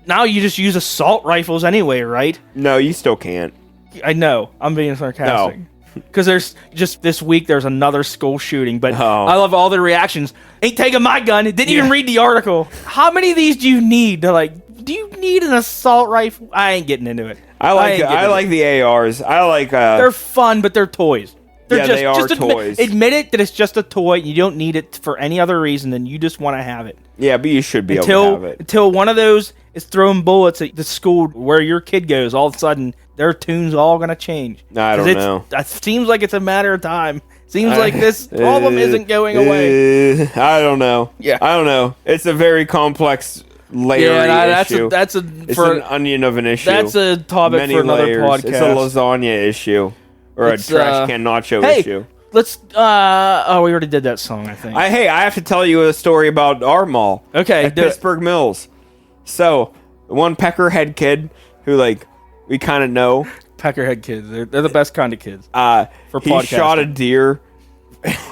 Now you just use assault rifles anyway, right?
No, you still can't.
I know. I'm being sarcastic. Because there's just this week there's another school shooting, but
Oh.
I love all the reactions. Ain't taking my gun. Didn't even read the article. How many of these do you need to do you need an assault rifle? I ain't getting into it.
I like the ARs. I like
They're fun, but they're toys. They're
Yeah,
just,
they are
just
toys.
Admit it that it's just a toy. You don't need it for any other reason than you just want to have it.
yeah, but you should be able to have it.
Until one of those is throwing bullets at the school where your kid goes, all of a sudden their tune's all gonna change.
I don't
'Cause
know.
It seems like it's a matter of time. Seems like this problem isn't going away.
I don't know.
Yeah.
I don't know. It's a very complex layery issue.
That's
it's an onion of an issue.
That's a topic
Many
for another
layers.
podcast.
It's a lasagna issue or
It's,
a trash can nacho
hey,
issue.
let's. We already did that song, I think.
I have to tell you a story about our mall.
Okay,
at
do it.
Pittsburgh Mills. So the one peckerhead kid who we kind of know.
Peckerhead kids. They're the best kind of kids. For
He
podcasting.
shot a deer.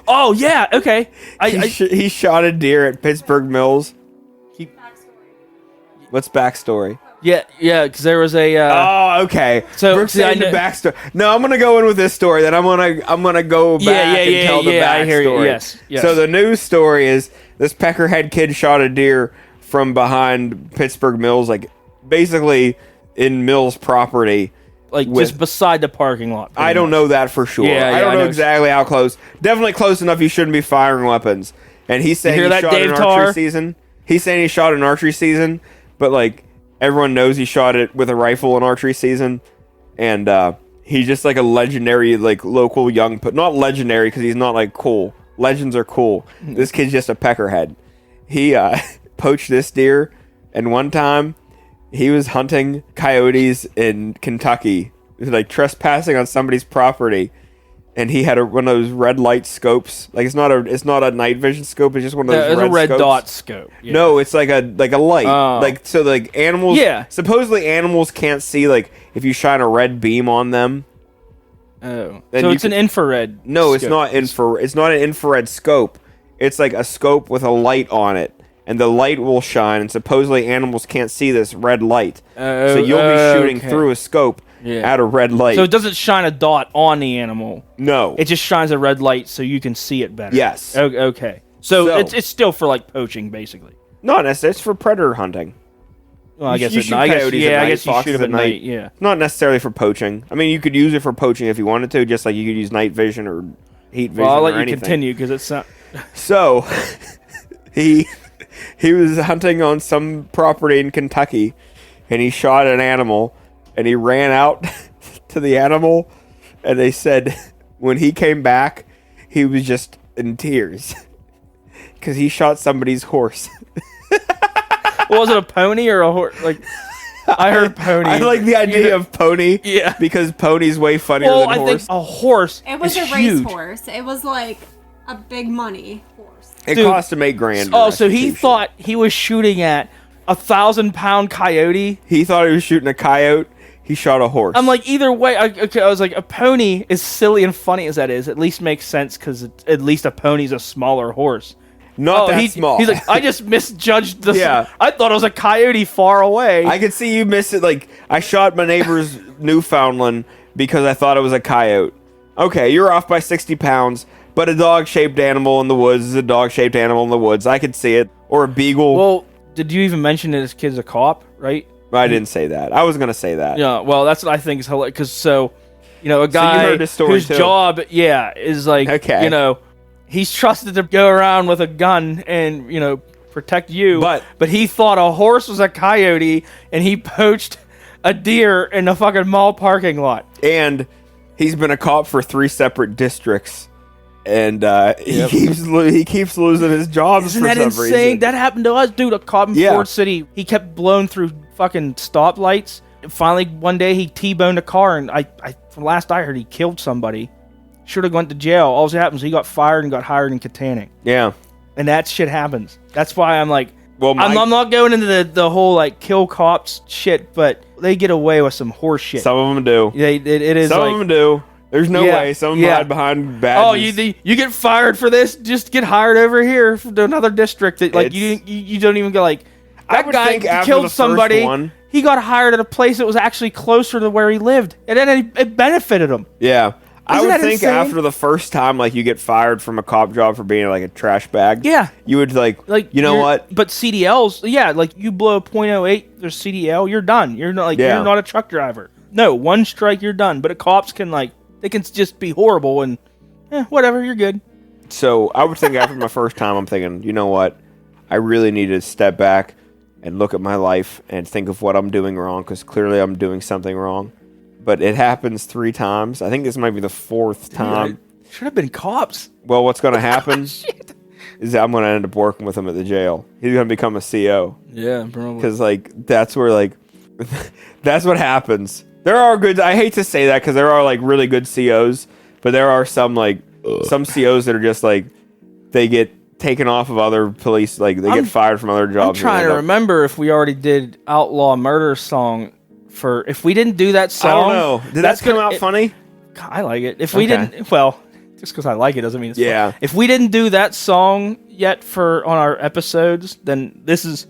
Oh yeah, okay.
He shot a deer at Pittsburgh Mills. What's backstory?
Yeah, because there was a.
Oh, okay.
So,
Brooke's
see, I
saying the
know-
backstory. No, I'm gonna go in with this story. Then I'm gonna go back and tell the backstory.
I hear you. Yes.
So the news story is this peckerhead kid shot a deer from behind Pittsburgh Mills, like basically in Mills property.
like
with-
just beside the parking lot.
I don't know that for sure.
Yeah,
I don't
I
know
know.
exactly how close. Definitely close enough. You shouldn't be firing weapons. And he's saying
You
he
hear that,
shot
Dave
an
Tar?
archery season. He's saying he shot an archery season, but like everyone knows he shot it with a rifle in archery season, and he's just like a legendary like local young, but not legendary because he's not like cool. Legends are cool. This kid's just a peckerhead. He poached this deer, and one time he was hunting coyotes in Kentucky, like trespassing on somebody's property. And he had one of those red light scopes. Like it's not a night vision scope. It's just one of those
It's a red
scopes.
dot scope. Yeah.
No, it's like a light.
Oh.
Like so, like animals.
Yeah.
Supposedly, animals can't see like if you shine a red beam on them.
Oh.
Then
So
you
it's an infrared.
No, it's
scope.
not infrared. It's not an infrared scope. It's like a scope with a light on it, and the light will shine. And supposedly, animals can't see this red light. So you'll be shooting
okay.
through a scope
Yeah.
at a red light.
So it doesn't shine a dot on the animal.
no.
It just shines a red light so you can see it better.
Yes.
Okay. So
So-
it's still for like poaching, basically.
Not necessarily. It's for predator hunting.
Well, I
You-
guess
you
it,
shoot
I guess
coyotes
yeah,
at
I
night,
guess you
foxes
shoot them
at
at
night.
night. Yeah.
Not necessarily for poaching. I mean, you could use it for poaching if you wanted to, just like you could use night vision or heat vision
Well, I'll let
or
you
anything.
continue because it's not.
So, he was hunting on some property in Kentucky, and he shot an animal, and he ran out to the animal, and they said when he came back, he was just in tears because he shot somebody's horse.
Was it a pony or a horse? Like, I heard pony.
I like the idea of pony,
Yeah.
because pony's way funnier
Well,
than
I
horse.
think a horse.
It was
is
a
huge.
racehorse. It was like a big money horse.
It
Dude.
cost him $8,000.
Oh, so he
restitution.
thought he was shooting at 1,000-pound coyote.
he thought he was shooting a coyote. He shot a horse.
I'm like, either way, I was like, a pony, as silly and funny as that is, at least makes sense because at least a pony's a smaller horse.
not that small.
He's like, I just misjudged the.
Yeah.
I thought it was a coyote far away.
I could see you miss it. Like I shot my neighbor's Newfoundland because I thought it was a coyote. Okay, you're off by 60 pounds, but a dog-shaped animal in the woods is a dog-shaped animal in the woods. I could see it. Or a beagle.
Well, did you even mention that this kid's a cop, right?
I didn't say that. I was gonna say that.
Yeah, well, that's what I think is hilarious. Because a guy
heard this story
whose
too.
job, is like,
Okay.
he's trusted to go around with a gun and protect you.
But-
he thought a horse was a coyote, and he poached a deer in the fucking mall parking lot.
And he's been a cop for 3 separate districts, and he keeps losing his jobs
Isn't
for
that
some
insane?
reason.
That happened to us, dude. A cop in
Yeah.
Ford City. He kept blowing through fucking stoplights. And finally, one day, he T-boned a car, and from last I heard, he killed somebody. Should have went to jail. All that happens, he got fired and got hired in Katanning.
Yeah.
And that shit happens. That's why I'm like,
Well,
I'm not going into the whole like kill cops shit, but they get away with some horse shit.
some of them do.
it is
Some
like,
of them do. There's no
Yeah,
way. Some of them
yeah.
hide behind badges.
oh, you get fired for this, just get hired over here to another district. That, like you don't even go like
I
that
would
guy
think after
killed
the first
somebody.
one-
He got hired at a place that was actually closer to where he lived, and then it benefited him.
Yeah. I
Isn't
would
that
think
insane?
after the first time, like, you get fired from a cop job for being, like, a trash bag.
Yeah.
You would, like you know
you're-
what?
But CDLs, yeah, like you blow a .08, there's CDL, you're done. You're not
Yeah.
you're not a truck driver. No, one strike, you're done. But cops can they can just be horrible and whatever, you're good.
So I would think after my first time, I'm thinking, you know what? I really need to step back and look at my life and think of what I'm doing wrong, because clearly I'm doing something wrong. But it happens 3 times. I think this might be the 4th time.
Should have been cops.
Well, what's going to happen is that I'm going to end up working with him at the jail. He's going to become a CO.
Yeah, probably.
Because, like, that's where, like, that's what happens. There are good, I hate to say that because there are, like, really good COs, but there are some, like, some COs that are just, like, they get taken off of other police, like, they get fired from other
I'm
jobs. and
trying
they
to
end up-
remember if we already did Outlaw Murder song for. If we didn't do that
I
song,
don't know. Did that
that's
come
gonna-
out funny?
I like it. If we
Okay.
didn't, well, just because I like it doesn't mean it's
Yeah.
fun. If we didn't do that song yet on our episodes, then this is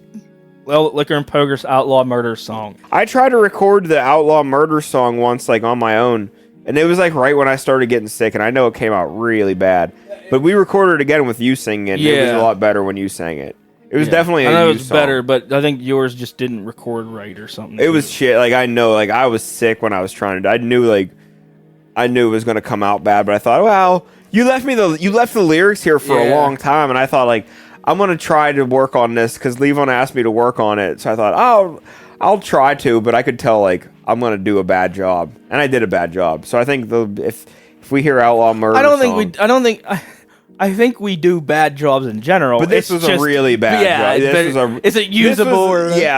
Liquor and Poker's Outlaw Murder song.
I tried to record the Outlaw Murder song once, like on my own, and it was like right when I started getting sick, and I know it came out really bad. But we recorded it again with you singing it. And it was a lot better when you sang it. It was definitely.
I know it was better, but I think yours just didn't record right or something.
It was shit. Like I know, like I was sick when I was trying to. I knew it was gonna come out bad, but I thought, well, you left the lyrics here for a long time, and I thought like I'm gonna try to work on this because Levon asked me to work on it, so I thought, I'll try to, but I could tell like I'm gonna do a bad job, and I did a bad job. So I think if we hear Outlaw Murder,
I think we do bad jobs in general.
But this was a really bad job.
Is it usable?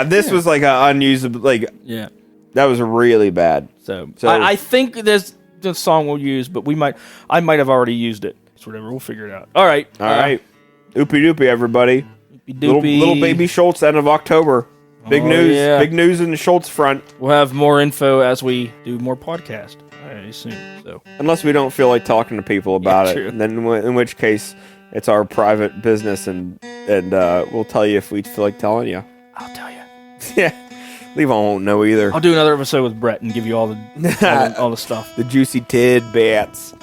This was like an unusable. Like that was really bad.
So I think this song we'll use, but I might have already used it. It's whatever. We'll figure it out. All right.
Oopie doopie, everybody. Little baby Schultz, end of October. Big news.
Yeah.
Big news in the Schultz front.
We'll have more info as we do more podcasts. I assume so.
Unless we don't feel like talking to people about it,
true.
then in which case it's our private business, and we'll tell you if we feel like telling you.
I'll tell you.
Yeah, Levon won't know either.
I'll do another episode with Brett and give you all the all the stuff.
The juicy tidbits.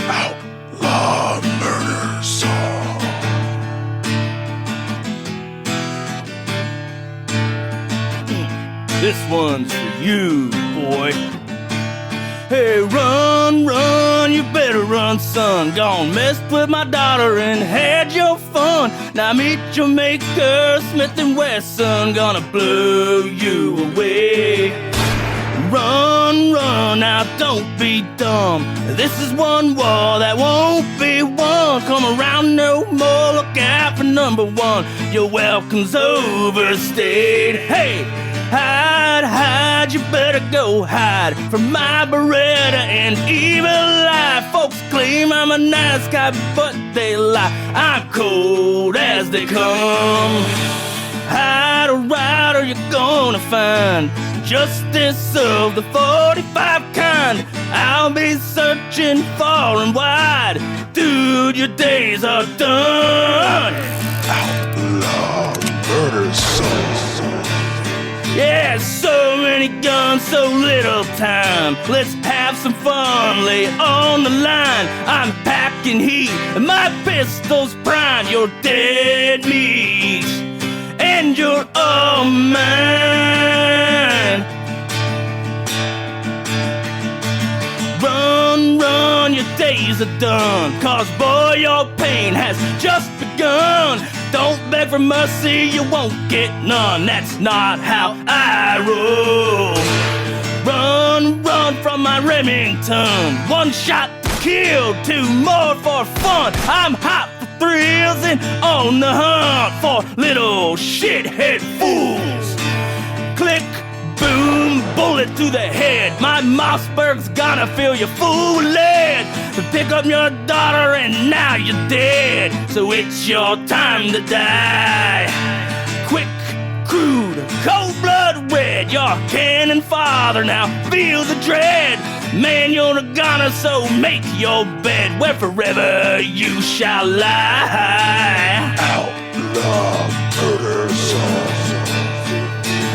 Outlaw Murder Song.
This one's for you, boy. Hey, run, run, you better run, son. Gone messed with my daughter and had your fun. Now meet your maker, Smith & Wesson, gonna blow you away. Run, run, now don't be dumb. This is one war that won't be won. Come around no more, look out for number one. Your welcome's overstayed. Hey, hide, hide, you better go hide from my Beretta and evil eye. Folks claim I'm a nice guy, but they lie. I'm cold as they come. Hide or ride or you're gonna find justice of the 45 kind. I'll be searching far and wide. Dude, your days are done.
Outlaw Murder Song.
Yeah, so many guns, so little time. Let's have some fun, lay on the line. I'm packing heat, and my pistol's primed. You're dead meat, and you're all mine. Run, run, your days are done. Cause boy, your pain has just begun. Don't beg for mercy, you won't get none. That's not how I roll. Run, run from my Remington. One shot to kill, two more for fun. I'm hot for thrills and on the hunt for little shithead fools. Click, boom, bullet to the head. My Mossberg's gonna fill you full of lead. Pick up your daughter and now you're dead. So it's your time to die. Quick, crude, cold blood red. Your cannon father now feel the dread. Man, you're a goner, so make your bed where forever you shall lie.
Outlaw Murder Song.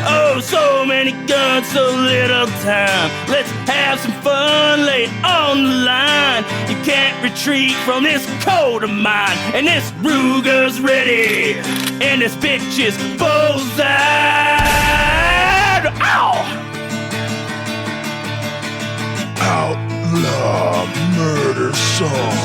Oh, so many guns, so little time. Let's have some fun, lay it on the line. You can't retreat from this code of mine. And this Ruger's ready, and this bitch is bullseye. Ow!
Outlaw Murder Song.